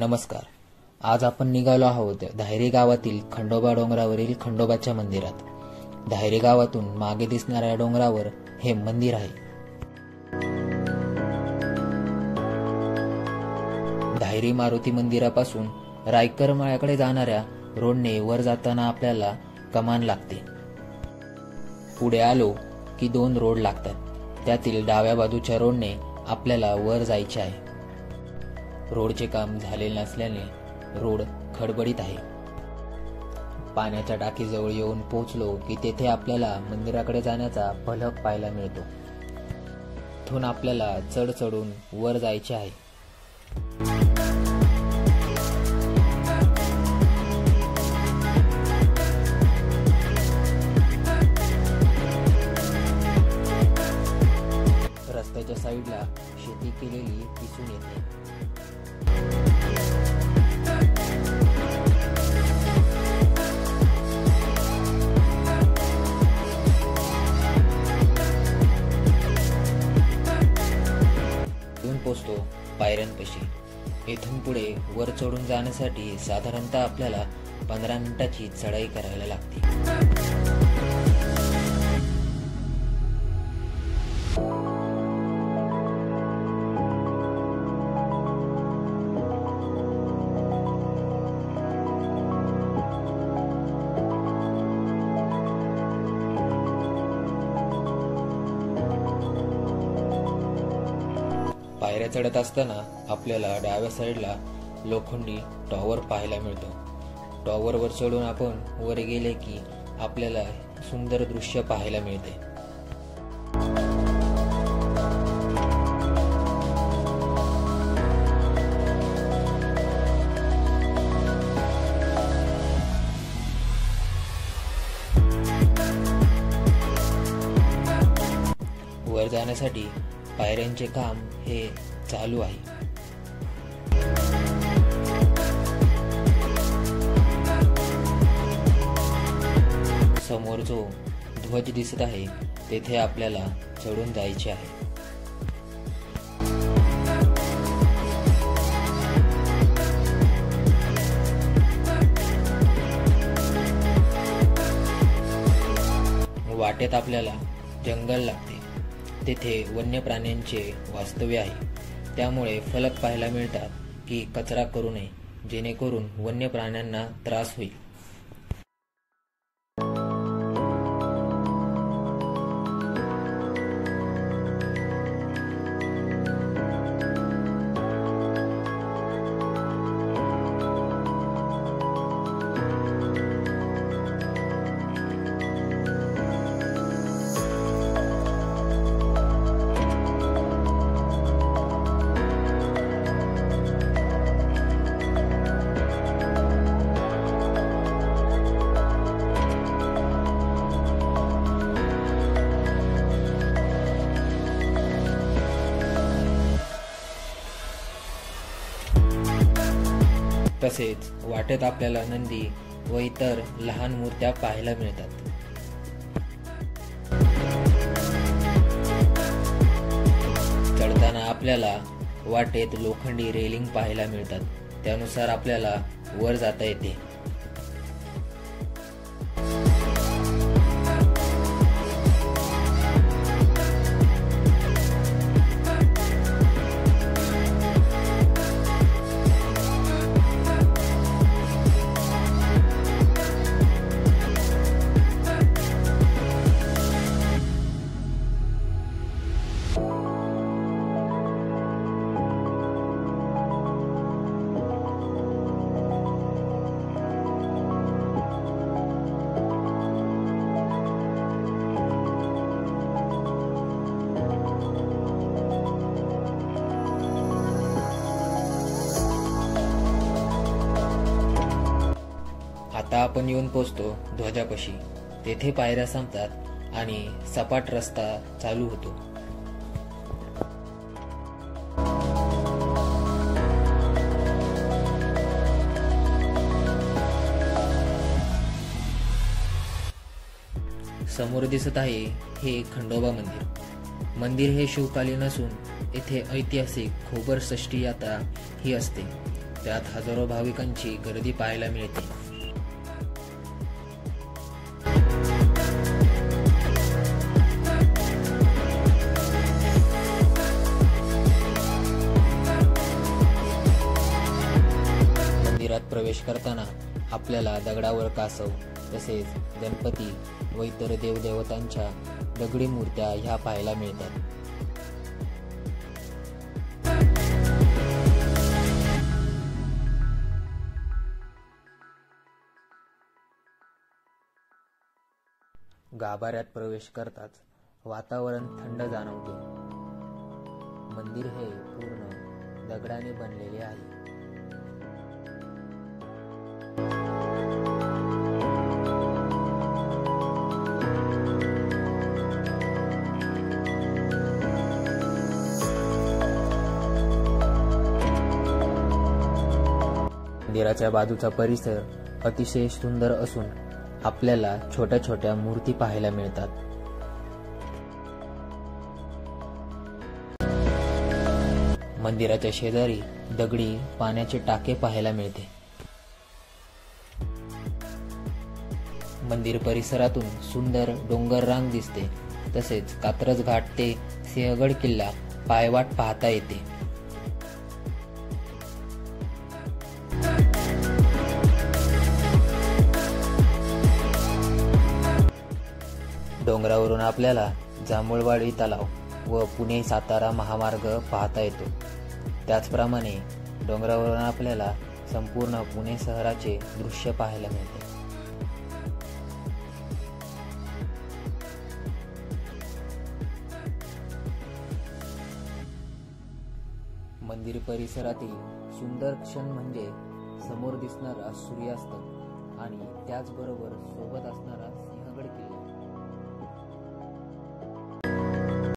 नमस्कार. आज आपण निघालो आहोत धायरी गावातील खंडोबा डोंगरावरील खंडोबाच्या मंदिरात. धायरी गावातून मागे दिसणाऱ्या डोंगरावर हे मंदिर आहे. धायरी मारुती मंदिरापासून रायकर मळ्याकडे जाणाऱ्या रोडने वर जाताना आपल्याला कमान लागते. पुढे आलो की 2 रोड लागतात. त्यातील डाव्या बाजूच्या रोडने आपल्याला वर जायचे आहे. रोडचे काम झालेले नसल्याने रोड खडबडीत आहे. पाण्याच्या टाकीजवळ येऊन पोहोचलो की तेथे आपल्याला मंदिराकडे जाण्याचा फलक पाहायला मिळतो. तिथून आपल्याला चढ चढून वर जायचे आहे. रस्त्याच्या साईडला शेती केलेली दिसून येते. पोचतो पायऱ्यांपाशी. इथून पुढे वर चढून जाण्यासाठी साधारणतः आपल्याला 15 मिनिटाची चढाई करायला लागते. पायऱ्या चढत असताना आपल्याला डाव्या साईडला लोखंडी टॉवर पाहायला मिळतो. टॉवरवर चढून आपण वर गेले की आपल्याला सुंदर दृश्य पाहायला मिळते. वर जाण्यासाठी पायऱ्यांचे काम हे चालू आहे. समोर जो ध्वज दिसत आहे तेथे आपल्याला चढून जायचे आहे. वाटेत आपल्याला जंगल लागते. तेथे वन्य प्राण्यांचे वास्तव्य आहे. त्यामुळे फलक पाहायला मिळतात की कचरा करू नये, जेणेकरून वन्य प्राण्यांना त्रास होईल. तसेच वाटेत आपल्याला नंदी व इतर लहान मूर्त्या पाहायला मिळतात. चढताना आपल्याला वाटेत लोखंडी रेलिंग पाहायला मिळतात. त्यानुसार आपल्याला वर जाता येते. आता आपण येऊन पोहोचतो ध्वजापाशी. तेथे पायऱ्या संपतात आणि सपाट रस्ता चालू होतो. समोर दिसत आहे हे खंडोबा मंदिर. मंदिर हे शिवकालीन असून येथे ऐतिहासिक खोबर षष्ठी यात्रा ही असते. त्यात हजारो भाविकांची गर्दी पाहायला मिळते. मंदिरात प्रवेश करताना आपल्याला दगडावर कासव तसेच गणपती व इतर देवदेवतांच्या दगडी मूर्त्या ह्या पाहायला मिळतात. गाभाऱ्यात प्रवेश करताच वातावरण थंड जाणवते. मंदिर हे पूर्ण दगडाने बनलेले आहे. मंदिराच्या बाजूचा परिसर अतिशय सुंदर असून आपल्याला छोट्या छोट्या मूर्ती पाहायला मिळतात. मंदिराच्या शेजारी दगडी पाण्याचे टाके पाहायला मिळते. मंदिर परिसरातून सुंदर डोंगर रांग दिसते. तसेच कात्रज घाट ते सिंहगड किल्ला पायवाट पाहता येते. डोंगरावरून आपल्याला जांभूळवाडी तलाव व पुणे सातारा महामार्ग पाहता येतो. त्याचप्रमाणे डोंगरावरून आपल्याला संपूर्ण पुणे शहराचे दृश्य पाहायला मिळते. मंदिर परिसरातील सुंदर क्षण म्हणजे समोर दिसणारा सूर्यास्त आणि त्याचबरोबर सोबत असणारा सिंहगड किल्ला.